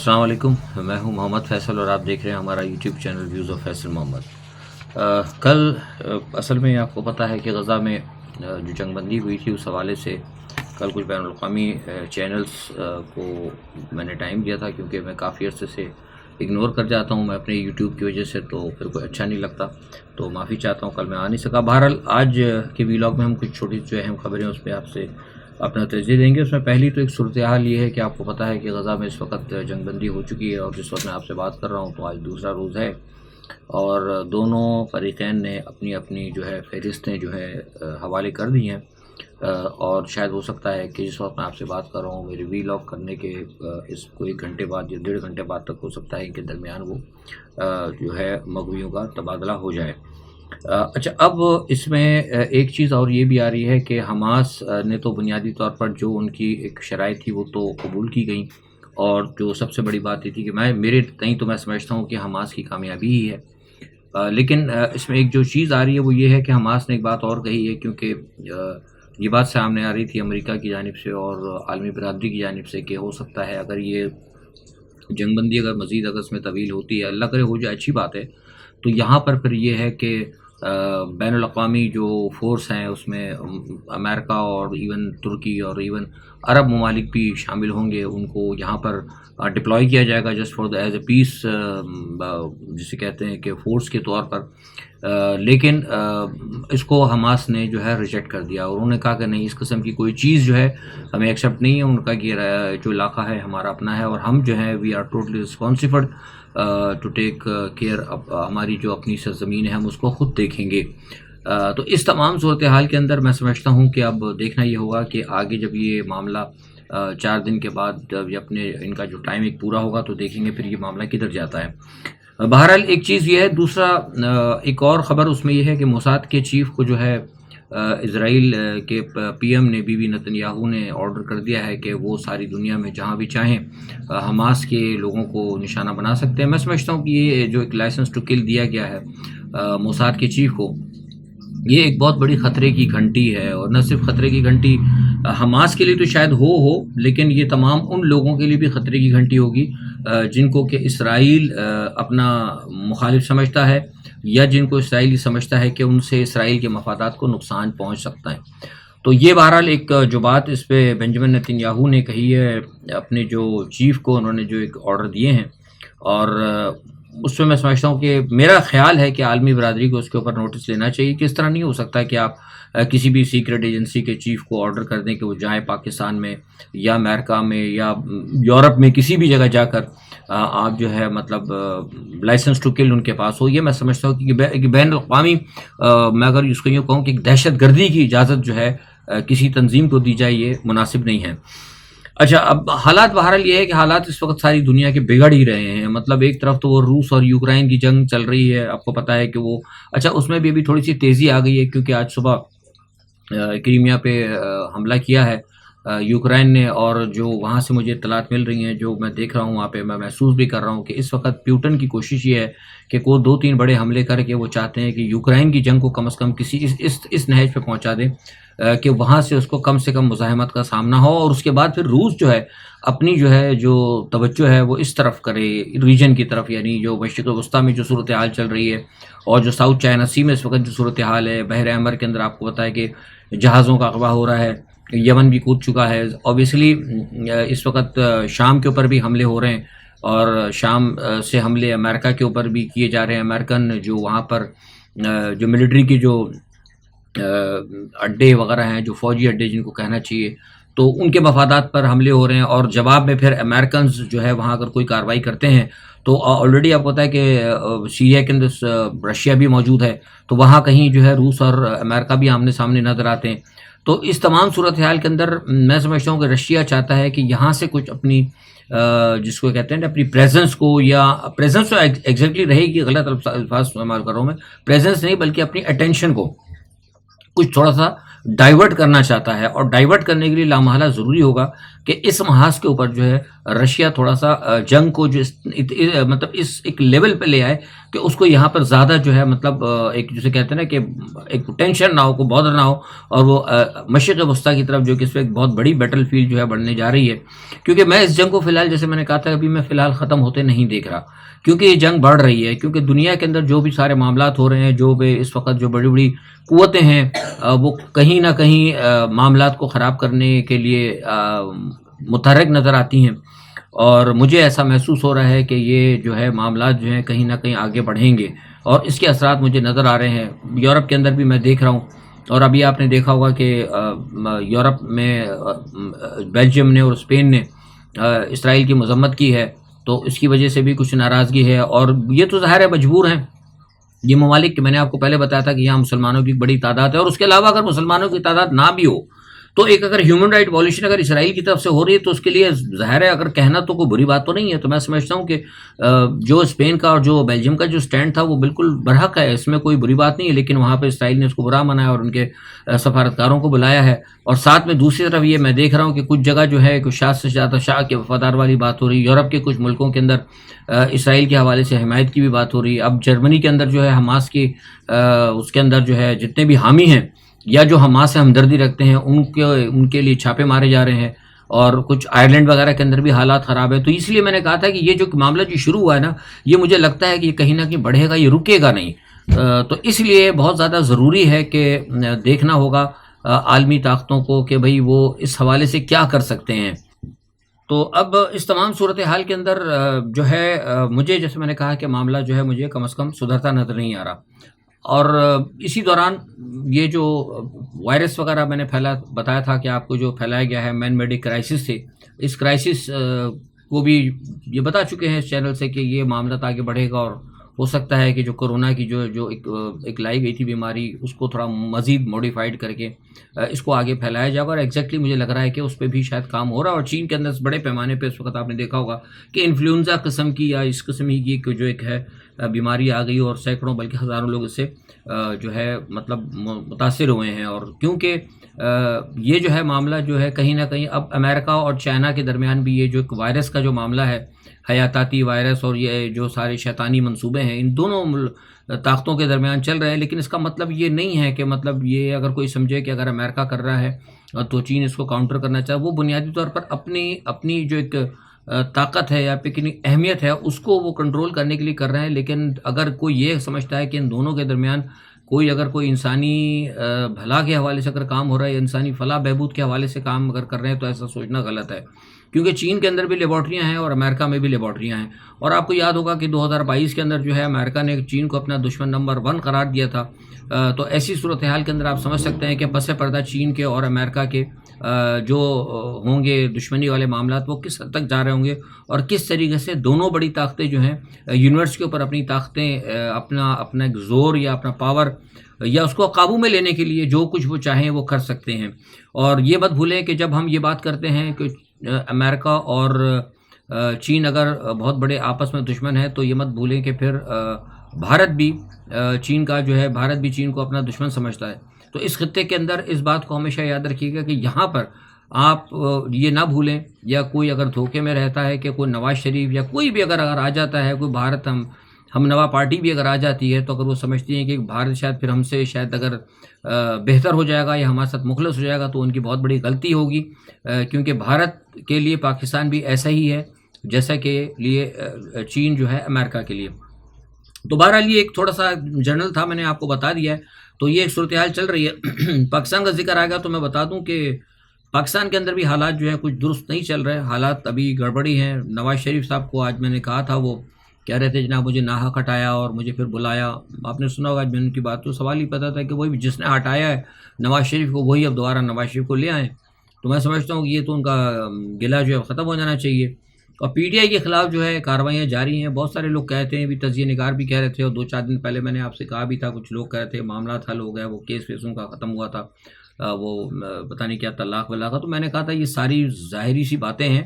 السلام علیکم، میں ہوں محمد فیصل اور آپ دیکھ رہے ہیں ہمارا YouTube channel views of Faisal Muhammad. کل اصل میں آپ کو پتہ ہے کہ غزہ میں جو جنگ بندی ہوئی تھی اس حوالے سے کل کچھ بین الاقوامی چینلز کو میں نے ٹائم دیا تھا، کیونکہ میں کافی عرصے سے اگنور کر جاتا ہوں میں اپنے یوٹیوب کی وجہ سے، تو پھر کوئی اچھا نہیں لگتا، تو معافی چاہتا ہوں، کل میں آ نہیں سکا۔ بہرحال آج کے ویلاگ میں ہم کچھ چھوٹی جو اہم خبریں اس پہ آپ سے اپنا تجزیہ دیں گے۔ اس میں پہلی تو ایک صورتحال یہ ہے کہ آپ کو پتہ ہے کہ غزہ میں اس وقت جنگ بندی ہو چکی ہے، اور جس وقت میں آپ سے بات کر رہا ہوں تو آج دوسرا روز ہے، اور دونوں فریقین نے اپنی اپنی جو ہے فہرستیں جو ہے حوالے کر دی ہیں، اور شاید ہو سکتا ہے کہ جس وقت میں آپ سے بات کر رہا ہوں میرے وی لاگ کرنے کے اس کو 1 گھنٹے بعد یا 1.5 گھنٹے بعد تک ہو سکتا ہے کہ درمیان وہ جو ہے مغویوں کا تبادلہ ہو جائے۔ اچھا، اب اس میں ایک چیز اور یہ بھی آ رہی ہے کہ حماس نے تو بنیادی طور پر جو ان کی ایک شرائط تھی وہ تو قبول کی گئیں، اور جو سب سے بڑی بات یہ تھی کہ میرے تئیں تو میں سمجھتا ہوں کہ حماس کی کامیابی ہی ہے، لیکن اس میں ایک جو چیز آ رہی ہے وہ یہ ہے کہ حماس نے ایک بات اور کہی ہے، کیونکہ یہ بات سامنے آ رہی تھی امریکہ کی جانب سے اور عالمی برادری کی جانب سے کہ ہو سکتا ہے اگر یہ جنگ بندی اگر مزید اگر اس میں طویل ہوتی ہے، اللہ کرے ہو جائے اچھی بات ہے، تو یہاں پر پھر یہ ہے کہ بین الاقوامی جو فورس ہیں اس میں امریکہ اور ایون ترکی اور ایون عرب ممالک بھی شامل ہوں گے، ان کو یہاں پر ڈپلوائے کیا جائے گا جسٹ فار ایز اے پیس، جسے کہتے ہیں کہ فورس کے طور پر، لیکن اس کو حماس نے جو ہے ریجیکٹ کر دیا، اور انہوں نے کہا کہ نہیں، اس قسم کی کوئی چیز جو ہے ہمیں ایکسیپٹ نہیں ہے، ان کا کہ جو علاقہ ہے ہمارا اپنا ہے، اور ہم جو ہے we are totally responsible to take care, ہماری جو اپنی سرزمین ہے ہم اس کو خود دیکھیں گے۔ تو اس تمام صورتحال کے اندر میں سمجھتا ہوں کہ اب دیکھنا یہ ہوگا کہ آگے جب یہ معاملہ 4 دن کے بعد یہ اپنے ان کا جو ٹائم ایک پورا ہوگا تو دیکھیں گے پھر یہ معاملہ کدھر جاتا ہے۔ بہرحال ایک چیز یہ ہے، دوسرا ایک اور خبر اس میں یہ ہے کہ موساد کے چیف کو جو ہے اسرائیل کے پی ایم نے بی بی نتن یاہو نے آرڈر کر دیا ہے کہ وہ ساری دنیا میں جہاں بھی چاہیں حماس کے لوگوں کو نشانہ بنا سکتے ہیں۔ میں سمجھتا ہوں کہ یہ جو ایک لائسنس ٹو کل دیا گیا ہے موساد کے چیف کو، یہ ایک بہت بڑی خطرے کی گھنٹی ہے، اور نہ صرف خطرے کی گھنٹی حماس کے لیے تو شاید ہو لیکن یہ تمام ان لوگوں کے لیے بھی خطرے کی گھنٹی ہوگی جن کو کہ اسرائیل اپنا مخالف سمجھتا ہے، یا جن کو اسرائیل سمجھتا ہے کہ ان سے اسرائیل کے مفادات کو نقصان پہنچ سکتا ہے۔ تو یہ بہرحال ایک جو بات اس پہ بنجمن نتن یاہو نے کہی ہے اپنے جو چیف کو، انہوں نے جو ایک آرڈر دیے ہیں، اور اس میں سمجھتا ہوں کہ میرا خیال ہے کہ عالمی برادری کو اس کے اوپر نوٹس لینا چاہیے کہ اس طرح نہیں ہو سکتا کہ آپ کسی بھی سیکرٹ ایجنسی کے چیف کو آرڈر کر دیں کہ وہ جائیں پاکستان میں یا امریکہ میں یا یورپ میں کسی بھی جگہ جا کر آپ جو ہے مطلب لائسنس ٹو کل ان کے پاس ہو۔ یہ میں سمجھتا ہوں کہ بین الاقوامی میں اگر اس کو یوں کہوں کہ دہشت گردی کی اجازت جو ہے کسی تنظیم کو دی جائے، یہ مناسب نہیں ہے۔ اچھا، اب حالات بہرحال یہ ہے کہ حالات اس وقت ساری دنیا کے بگڑ ہی رہے ہیں، مطلب ایک طرف تو وہ روس اور یوکرائن کی جنگ چل رہی ہے، آپ کو پتہ ہے کہ وہ اچھا اس میں بھی ابھی تھوڑی سی تیزی آ گئی ہے، کیونکہ آج صبح کریمیا پہ حملہ کیا ہے یوکرائن نے، اور جو وہاں سے مجھے اطلاعات مل رہی ہیں، جو میں دیکھ رہا ہوں وہاں پہ، میں محسوس بھی کر رہا ہوں کہ اس وقت پیوٹن کی کوشش یہ ہے کہ وہ 2-3 بڑے حملے کر کے وہ چاہتے ہیں کہ یوکرائن کی جنگ کو کم از کم کسی اس نہج پہ پہنچا دیں کہ وہاں سے اس کو کم سے کم مزاحمت کا سامنا ہو، اور اس کے بعد پھر روس جو ہے اپنی جو ہے جو توجہ ہے وہ اس طرف کرے ریجن کی طرف، یعنی جو مشرق وسطیٰ میں جو صورتحال چل رہی ہے، اور جو ساؤتھ چائنا سی میں اس وقت جو صورتحال ہے، بحر احمر کے اندر آپ کو پتہ ہے کہ جہازوں کا اغوا ہو رہا ہے، یمن بھی کود چکا ہے، اوبیسلی اس وقت شام کے اوپر بھی حملے ہو رہے ہیں، اور شام سے حملے امریکہ کے اوپر بھی کیے جا رہے ہیں، امریکن جو وہاں پر جو ملٹری کی جو اڈے وغیرہ ہیں، جو فوجی اڈے جن کو کہنا چاہیے، تو ان کے مفادات پر حملے ہو رہے ہیں، اور جواب میں پھر امریکنز جو ہے وہاں اگر کوئی کارروائی کرتے ہیں تو آلریڈی آپ کو پتہ ہے کہ سیریا کے اندر رشیا بھی موجود ہے، تو وہاں کہیں جو ہے روس اور امریکہ بھی آمنے سامنے نظر آتے ہیں۔ تو اس تمام صورتحال کے اندر میں سمجھتا ہوں کہ رشیا چاہتا ہے کہ یہاں سے کچھ اپنی جس کو کہتے ہیں اپنی پریزنس کو، یا پریزنس تو ایگزیکٹلی رہے گی، غلط الفاظ استعمال کر رہا ہوں میں، پریزنس نہیں بلکہ اپنی اٹینشن کو کچھ تھوڑا سا ڈائیورٹ کرنا چاہتا ہے، اور ڈائیورٹ کرنے کے لیے لامحالہ ضروری ہوگا کہ اس محاذ کے اوپر جو ہے رشیا تھوڑا سا جنگ کو جو مطلب اس ایک لیول پہ لے آئے کہ اس کو یہاں پر زیادہ جو ہے مطلب ایک جسے کہتے ہیں نا کہ ایک ٹینشن نہ ہو، کوئی بہت نہ ہو، اور وہ مشرق وسطیٰ کی طرف جو کہ اس وقت بہت بڑی بیٹل فیلڈ جو ہے بڑھنے جا رہی ہے. کیونکہ میں اس جنگ کو فی الحال جیسے میں نے کہا تھا ابھی میں فی الحال ختم ہوتے نہیں دیکھ رہا، کیونکہ یہ جنگ بڑھ رہی ہے. کیونکہ دنیا کے اندر جو بھی سارے معاملات ہو رہے ہیں، جو بھی اس وقت جو بڑی بڑی قوتیں ہیں وہ کہیں نہ کہیں معاملات کو خراب کرنے کے لیے متحرک نظر آتی ہیں، اور مجھے ایسا محسوس ہو رہا ہے کہ یہ جو ہے معاملات جو ہیں کہیں نہ کہیں آگے بڑھیں گے، اور اس کے اثرات مجھے نظر آ رہے ہیں. یورپ کے اندر بھی میں دیکھ رہا ہوں، اور ابھی آپ نے دیکھا ہوگا کہ یورپ میں بیلجیم نے اور اسپین نے اسرائیل کی مذمت کی ہے، تو اس کی وجہ سے بھی کچھ ناراضگی ہے. اور یہ تو ظاہر ہے مجبور ہیں یہ ممالک کہ میں نے آپ کو پہلے بتایا تھا کہ یہاں مسلمانوں کی بڑی تعداد ہے، اور اس کے علاوہ اگر مسلمانوں کی تعداد نہ بھی ہو تو ایک اگر ہیومن رائٹ وائلیشن اگر اسرائیل کی طرف سے ہو رہی ہے تو اس کے لیے ظاہر ہے اگر کہنا تو کوئی بری بات تو نہیں ہے. تو میں سمجھتا ہوں کہ جو اسپین کا اور جو بیلجیم کا جو سٹینڈ تھا وہ بالکل برحق ہے، اس میں کوئی بری بات نہیں ہے. لیکن وہاں پہ اسرائیل نے اس کو برا منایا اور ان کے سفارتکاروں کو بلایا ہے. اور ساتھ میں دوسری طرف یہ میں دیکھ رہا ہوں کہ کچھ جگہ جو ہے کچھ شاہ سے زیادہ شاہ کے وفادار والی بات ہو رہی ہے. یورپ کے کچھ ملکوں کے اندر اسرائیل کے حوالے سے حمایت کی بھی بات ہو رہی ہے. اب جرمنی کے اندر جو ہے حماس کی اس کے اندر جو ہے جتنے بھی حامی ہیں یا جو حماس سے ہمدردی رکھتے ہیں ان کے لیے چھاپے مارے جا رہے ہیں، اور کچھ آئرلینڈ وغیرہ کے اندر بھی حالات خراب ہے. تو اس لیے میں نے کہا تھا کہ یہ جو معاملہ جو شروع ہوا ہے نا، یہ مجھے لگتا ہے کہ یہ کہیں نہ کہیں بڑھے گا، یہ رکے گا نہیں. تو اس لیے بہت زیادہ ضروری ہے کہ دیکھنا ہوگا عالمی طاقتوں کو کہ بھئی وہ اس حوالے سے کیا کر سکتے ہیں. تو اب اس تمام صورتحال کے اندر جو ہے مجھے جیسے میں نے کہا کہ معاملہ جو ہے مجھے کم از کم سدھرتا نظر نہیں آ رہا. اور اسی دوران یہ جو وائرس وغیرہ میں نے بتایا تھا کہ آپ کو جو پھیلایا گیا ہے مین میڈ کرائسس سے، اس کرائسس کو بھی یہ بتا چکے ہیں اس چینل سے کہ یہ معاملات آگے بڑھے گا، اور ہو سکتا ہے کہ جو کورونا کی جو ایک لائی گئی تھی بیماری اس کو تھوڑا مزید موڈیفائڈ کر کے اس کو آگے پھیلایا جائے گا. اور ایگزیکٹلی مجھے لگ رہا ہے کہ اس پہ بھی شاید کام ہو رہا ہے. اور چین کے اندر بڑے پیمانے پہ اس وقت آپ نے دیکھا ہوگا کہ انفلوئنزا قسم کی یا اس قسم ہی کی جو ایک ہے بیماری آ گئی، اور سینکڑوں بلکہ ہزاروں لوگ اس سے جو ہے مطلب متاثر ہوئے ہیں. اور کیونکہ یہ جو ہے معاملہ جو ہے کہیں نہ کہیں اب امریکہ اور چائنا کے درمیان بھی یہ جو ایک وائرس کا جو معاملہ ہے، حیاتاتی وائرس، اور یہ جو سارے شیطانی منصوبے ہیں ان دونوں طاقتوں کے درمیان چل رہے ہیں. لیکن اس کا مطلب یہ نہیں ہے کہ مطلب یہ اگر کوئی سمجھے کہ اگر امریکہ کر رہا ہے تو چین اس کو کاؤنٹر کرنا چاہے. وہ بنیادی طور پر اپنی جو ایک طاقت ہے یا اپنی اہمیت ہے اس کو وہ کنٹرول کرنے کے لیے کر رہے ہیں. لیکن اگر کوئی یہ سمجھتا ہے کہ ان دونوں کے درمیان کوئی انسانی بھلا کے حوالے سے اگر کام ہو رہا ہے یا انسانی فلاح بہبود کے حوالے سے کام اگر کر رہے ہیں تو ایسا سوچنا غلط ہے. کیونکہ چین کے اندر بھی لیبارٹریاں ہیں اور امریکہ میں بھی لیبارٹریاں ہیں. اور آپ کو یاد ہوگا کہ 2022 کے اندر جو ہے امریکہ نے چین کو اپنا دشمن نمبر 1 قرار دیا تھا. تو ایسی صورتحال کے اندر آپ سمجھ سکتے ہیں کہ پس پردہ چین کے اور امریکہ کے جو ہوں گے دشمنی والے معاملات وہ کس حد تک جا رہے ہوں گے، اور کس طریقے سے دونوں بڑی طاقتیں جو ہیں یونیورس کے اوپر اپنی طاقتیں اپنا ایک زور یا اپنا پاور یا اس کو قابو میں لینے کے لیے جو کچھ وہ چاہیں وہ کر سکتے ہیں. اور یہ مت بھولیں کہ جب ہم یہ بات کرتے ہیں کہ امریکہ اور چین اگر بہت بڑے آپس میں دشمن ہیں تو یہ مت بھولیں کہ پھر بھارت بھی چین کو اپنا دشمن سمجھتا ہے. تو اس خطے کے اندر اس بات کو ہمیشہ یاد رکھیے گا کہ یہاں پر آپ یہ نہ بھولیں، یا کوئی اگر دھوکے میں رہتا ہے کہ کوئی نواز شریف یا کوئی بھی اگر آ جاتا ہے، کوئی بھارت ہم نوا پارٹی بھی اگر آ جاتی ہے، تو اگر وہ سمجھتی ہیں کہ بھارت شاید پھر ہم سے شاید اگر بہتر ہو جائے گا یا ہمارے ساتھ مخلص ہو جائے گا، تو ان کی بہت بڑی غلطی ہوگی. کیونکہ بھارت کے لیے پاکستان بھی ایسا ہی ہے جیسا کہ لیے چین جو ہے امریکہ کے لیے. تو بہرحال یہ ایک تھوڑا سا جنرل تھا، میں نے آپ کو بتا دیا ہے. تو یہ ایک صورتحال چل رہی ہے. پاکستان کا ذکر آئے گا تو میں بتا دوں کہ پاکستان کے اندر بھی حالات جو ہے کچھ درست نہیں چل رہے، حالات ابھی گڑبڑی ہیں. نواز شریف صاحب کو آج میں نے کہا تھا، وہ کہہ رہے تھے جناب مجھے ناحق ہٹایا اور مجھے پھر بلایا. آپ نے سنا ہوگا میں ان کی بات، تو سوال ہی پتا تھا کہ وہی جس نے ہٹایا ہے نواز شریف کو وہی اب دوبارہ نواز شریف کو لے آئیں. تو میں سمجھتا ہوں کہ یہ تو ان کا گلہ جو ہے ختم ہو جانا چاہیے. اور پی ٹی آئی کے خلاف جو ہے کارروائیاں جاری ہیں. بہت سارے لوگ کہتے ہیں، بھی تجزیہ نگار بھی کہہ رہے تھے، اور 2-4 دن پہلے میں نے آپ سے کہا بھی تھا، کچھ لوگ کہہ رہے تھے معاملات حل ہو گیا، وہ کیس فیسوں کا ختم ہوا تھا، وہ پتہ نہیں کیا طلاق ولاق. تو میں نے کہا تھا یہ ساری ظاہری سی باتیں ہیں.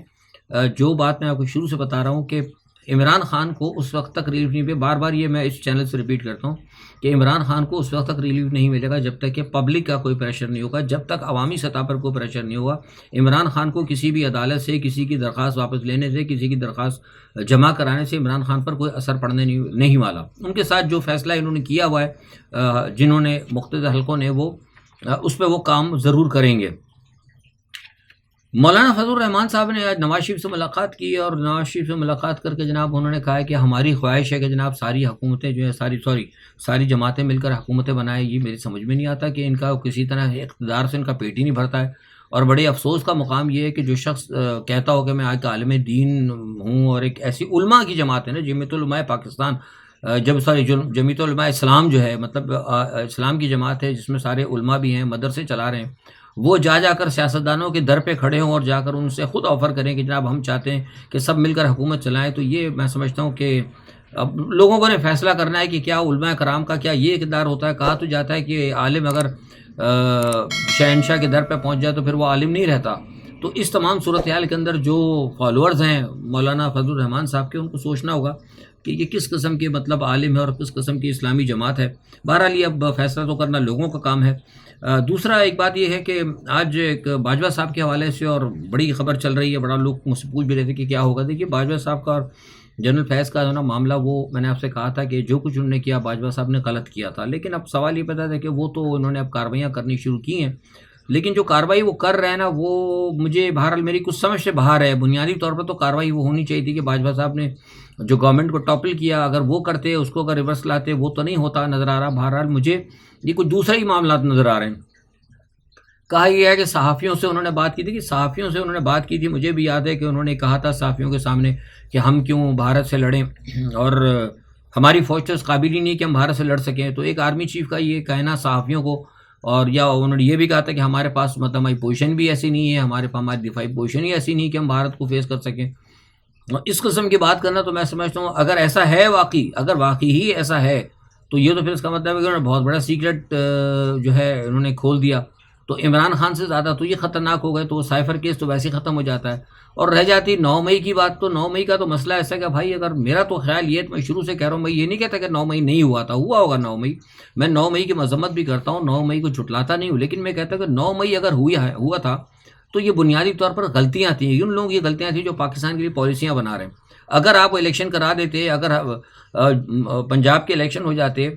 جو بات میں آپ کو شروع سے بتا رہا ہوں کہ عمران خان کو اس وقت تک ریلیف نہیں ملے. بار بار یہ میں اس چینل سے ریپیٹ کرتا ہوں کہ عمران خان کو اس وقت تک ریلیف نہیں ملے گا جب تک کہ پبلک کا کوئی پریشر نہیں ہوگا, جب تک عوامی سطح پر کوئی پریشر نہیں ہوگا. عمران خان کو کسی بھی عدالت سے کسی کی درخواست واپس لینے سے, کسی کی درخواست جمع کرانے سے عمران خان پر کوئی اثر پڑنے نہیں والا. ان کے ساتھ جو فیصلہ انہوں نے کیا ہوا ہے, جنہوں نے مختلف حلقوں نے, وہ اس پہ وہ کام ضرور کریں گے. مولانا فضل الرحمان صاحب نے آج نواز شریف سے ملاقات کی, اور نواز شریف سے ملاقات کر کے جناب انہوں نے کہا ہے کہ ہماری خواہش ہے کہ جناب ساری حکومتیں جو ہے ساری جماعتیں مل کر حکومتیں بنائیں. یہ میری سمجھ میں نہیں آتا کہ ان کا کسی طرح اقتدار سے ان کا پیٹ ہی نہیں بھرتا ہے. اور بڑے افسوس کا مقام یہ ہے کہ جو شخص کہتا ہو کہ میں آج کا عالم دین ہوں, اور ایک ایسی علماء کی جماعت ہے نا, جمعیت علماء پاکستان, جمعیت علماء اسلام جو ہے, مطلب اسلام کی جماعت ہے جس میں سارے علماء بھی ہیں, مدرسے چلا رہے ہیں, وہ جا کر سیاستدانوں کے در پہ کھڑے ہوں اور جا کر ان سے خود آفر کریں کہ جناب ہم چاہتے ہیں کہ سب مل کر حکومت چلائیں. تو یہ میں سمجھتا ہوں کہ اب لوگوں کو نے فیصلہ کرنا ہے کہ کیا علماء کرام کا کیا یہ اقتدار ہوتا ہے. کہا تو جاتا ہے کہ عالم اگر شہنشاہ کے در پہ پہنچ جائے تو پھر وہ عالم نہیں رہتا. تو اس تمام صورتحال کے اندر جو فالوورز ہیں مولانا فضل الرحمان صاحب کے, ان کو سوچنا ہوگا کہ یہ کس قسم کے مطلب عالم ہے اور کس قسم کی اسلامی جماعت ہے. بہرحال یہ اب فیصلہ تو کرنا لوگوں کا کام ہے. دوسرا ایک بات یہ ہے کہ آج ایک باجوہ صاحب کے حوالے سے اور بڑی خبر چل رہی ہے, بڑا لوگ مجھ سے پوچھ بھی رہے تھے کہ کیا ہوگا. دیکھیے باجوہ صاحب کا اور جنرل فیض کا جو نا معاملہ, وہ میں نے آپ سے کہا تھا کہ جو کچھ انہوں نے کیا باجوہ صاحب نے غلط کیا تھا. لیکن اب سوال یہ پیدا تھا کہ وہ تو انہوں نے اب کارروائیاں کرنی شروع کی ہیں, لیکن جو کارروائی وہ کر رہے ہیں نا, وہ مجھے بہرحال میری کچھ سمجھ سے باہر ہے. بنیادی طور پر تو کارروائی وہ ہونی چاہیے تھی کہ باجوہ صاحب نے جو گورنمنٹ کو ٹاپل کیا, اگر وہ کرتے, اس کو اگر ریورس لاتے, وہ تو نہیں ہوتا نظر آ رہا. بہرحال مجھے یہ کچھ دوسرے ہی معاملات نظر آ رہے ہیں. کہا یہ ہے کہ صحافیوں سے انہوں نے بات کی تھی, کہ صحافیوں سے انہوں نے بات کی تھی. مجھے بھی یاد ہے کہ انہوں نے کہا تھا صحافیوں کے سامنے کہ ہم کیوں بھارت سے لڑیں, اور ہماری فوج تو اس قابل ہی نہیں کہ ہم بھارت سے لڑ سکیں. تو ایک آرمی چیف کا یہ کہنا صحافیوں کو, اور یا انہوں نے یہ بھی کہا تھا کہ ہمارے پاس مطلب ہماری پوزیشن بھی ایسی نہیں ہے, ہماری دفاعی پوزیشن ہی ایسی نہیں کہ ہم بھارت کو فیس کر سکیں. اس قسم کی بات کرنا تو میں سمجھتا ہوں اگر ایسا ہے اگر واقعی ہی ایسا ہے, تو یہ تو پھر اس کا مطلب ہے کہ انہوں نے بہت بڑا سیکرٹ جو ہے انہوں نے کھول دیا. تو عمران خان سے زیادہ تو یہ خطرناک ہو گئے. تو وہ سائفر کیس تو ویسے ہی ختم ہو جاتا ہے. اور رہ جاتی 9 مئی کی بات, تو 9 مئی کا تو مسئلہ ایسا ہے کہ بھائی اگر میرا تو خیال یہ, میں شروع سے کہہ رہا ہوں, میں یہ نہیں کہتا کہ 9 مئی نہیں ہوا تھا, ہوا ہوگا 9 مئی. میں 9 مئی کی مذمت بھی کرتا ہوں, 9 مئی کو جھٹلاتا نہیں ہوں, لیکن میں کہتا ہوں کہ 9 مئی اگر ہوا تھا تو یہ بنیادی طور پر غلطیاں تھیں. ان لوگوں کی غلطیاں تھیں جو پاکستان کے لیے پالیسیاں بنا رہے ہیں. اگر آپ الیکشن کرا دیتے, اگر پنجاب کے الیکشن ہو جاتے,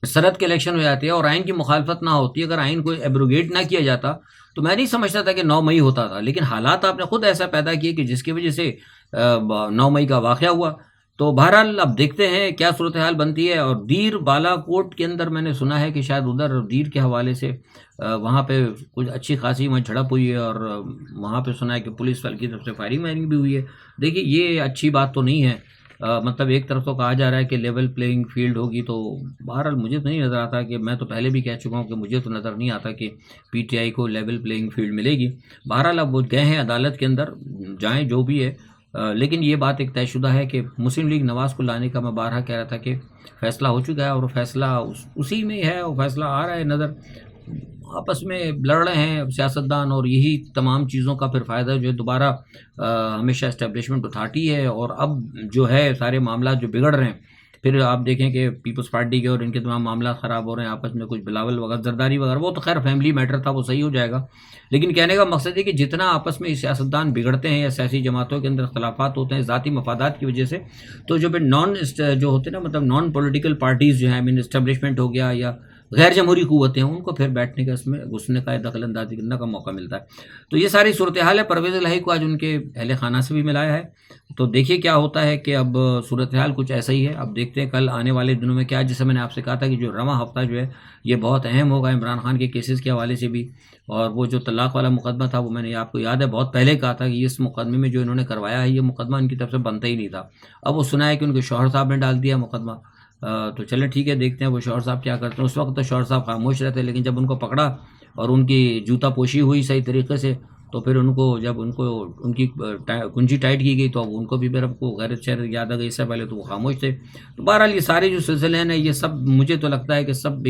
سرحد کے الیکشن ہو جاتے اور آئین کی مخالفت نہ ہوتی, اگر آئین کو ایبروگیٹ نہ کیا جاتا, تو میں نہیں سمجھتا تھا کہ 9 مئی ہوتا تھا. لیکن حالات آپ نے خود ایسا پیدا کیے کہ جس کی وجہ سے 9 مئی کا واقعہ ہوا. تو بہرحال اب دیکھتے ہیں کیا صورتحال بنتی ہے. اور دیر بالا کوٹ کے اندر میں نے سنا ہے کہ شاید ادھر دیر کے حوالے سے وہاں پہ کچھ اچھی خاصی وہاں جھڑپ ہوئی ہے, اور وہاں پہ سنا ہے کہ پولیس والے کی طرف سے فائرنگ وائرنگ بھی ہوئی ہے. دیکھیے یہ اچھی بات تو نہیں ہے. مطلب ایک طرف تو کہا جا رہا ہے کہ لیول پلینگ فیلڈ ہوگی, تو بہرحال مجھے تو نہیں نظر آتا, کہ میں تو پہلے بھی کہہ چکا ہوں کہ مجھے تو نظر نہیں آتا کہ پی ٹی آئی کو لیول پلینگ فیلڈ ملے گی. بہرحال اب وہ گئے ہیں عدالت کے اندر, جائیں جو بھی ہے. لیکن یہ بات ایک طے شدہ ہے کہ مسلم لیگ نواز کو لانے کا میں بارہا کہہ رہا تھا کہ فیصلہ ہو چکا ہے, اور فیصلہ اسی میں ہے, اور فیصلہ آ رہا ہے نظر. آپس میں لڑ رہے ہیں سیاستدان, اور یہی تمام چیزوں کا پھر فائدہ جو ہے دوبارہ ہمیشہ اسٹیبلشمنٹ اٹھاتی ہے. اور اب جو ہے سارے معاملات جو بگڑ رہے ہیں, پھر آپ دیکھیں کہ پیپلز پارٹی کے اور ان کے تمام معاملات خراب ہو رہے ہیں آپس میں, کچھ بلاول وغیرہ زرداری وغیرہ, وہ تو خیر فیملی میٹر تھا, وہ صحیح ہو جائے گا. لیکن کہنے کا مقصد ہے کہ جتنا آپس میں سیاستدان بگڑتے ہیں یا سیاسی جماعتوں کے اندر اختلافات ہوتے ہیں ذاتی مفادات کی وجہ سے, تو جو جو ہوتے ہیں نا, مطلب نان پولیٹیکل پارٹیز جو ہیں, اسٹیبلشمنٹ ہو گیا یا غیر جمہوری قوتیں ہیں, ان کو پھر بیٹھنے کا, اس میں گھسنے کا, دخل اندازی کرنے کا موقع ملتا ہے. تو یہ ساری صورتحال ہے. پرویز الہی کو آج ان کے اہل خانہ سے بھی ملایا ہے, تو دیکھیے کیا ہوتا ہے. کہ اب صورتحال کچھ ایسا ہی ہے. اب دیکھتے ہیں کل آنے والے دنوں میں کیا, جیسے میں نے آپ سے کہا تھا کہ جو رواں ہفتہ جو ہے یہ بہت اہم ہوگا عمران خان کے کیسز کے حوالے سے بھی. اور وہ جو طلاق والا مقدمہ تھا, وہ میں نے آپ کو یاد ہے بہت پہلے کہا تھا کہ اس مقدمے میں جو انہوں نے کروایا ہے, یہ مقدمہ ان کی طرف سے بنتا ہی نہیں تھا. اب وہ سنا ہے کہ ان کے شوہر صاحب نے ڈال دیا مقدمہ. تو چلیں ٹھیک ہے, دیکھتے ہیں وہ شوہر صاحب کیا کرتے ہیں. اس وقت تو شوہر صاحب خاموش رہتے, لیکن جب ان کو پکڑا اور ان کی جوتا پوشی ہوئی صحیح طریقے سے, تو پھر جب ان کی کنجی ٹائٹ کی گئی, تو اب ان کو بھی پھر غیرت شہر یاد آ گئی. اس سے پہلے تو وہ خاموش تھے. تو بہرحال یہ سارے جو سلسلے ہیں نا, یہ سب مجھے تو لگتا ہے کہ سب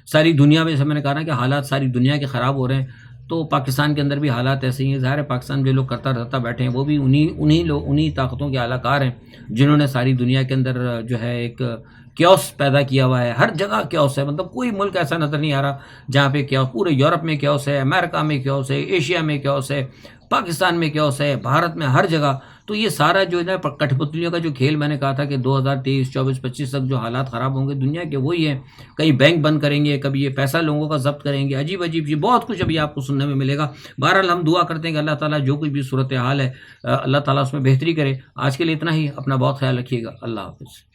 ساری دنیا میں, جیسے میں نے کہا نا کہ حالات ساری دنیا کے خراب ہو رہے ہیں, تو پاکستان کے اندر بھی حالات ایسے ہی ہیں. ظاہر ہے پاکستان میں جو لوگ کرتا رہتا بیٹھے ہیں وہ بھی انہی طاقتوں کے اعلی کار ہیں جنہوں نے ساری دنیا کے اندر جو ہے ایک کیوس پیدا کیا ہوا ہے. ہر جگہ کیوس ہے, مطلب کوئی ملک ایسا نظر نہیں آ رہا جہاں پہ کیوس. پورے یورپ میں کیوس ہے, امریکہ میں کیوس ہے, ایشیا میں کیوس ہے, پاکستان میں کیوس ہے, بھارت میں, ہر جگہ. تو یہ سارا جو ہے کٹھ پتلیوں کا جو کھیل میں نے کہا تھا کہ 2023 24 25 تک جو حالات خراب ہوں گے دنیا کے وہی ہیں. کئی بینک بند کریں گے, کبھی یہ پیسہ لوگوں کا ضبط کریں گے, عجیب عجیب جی بہت کچھ ابھی آپ کو سننے میں ملے گا. بہرحال ہم دعا کرتے ہیں کہ اللہ تعالیٰ جو کچھ بھی صورتحال ہے اللہ تعالیٰ اس میں بہتری کرے. آج کے لیے اتنا ہی. اپنا بہت خیال رکھیے گا. اللہ حافظ.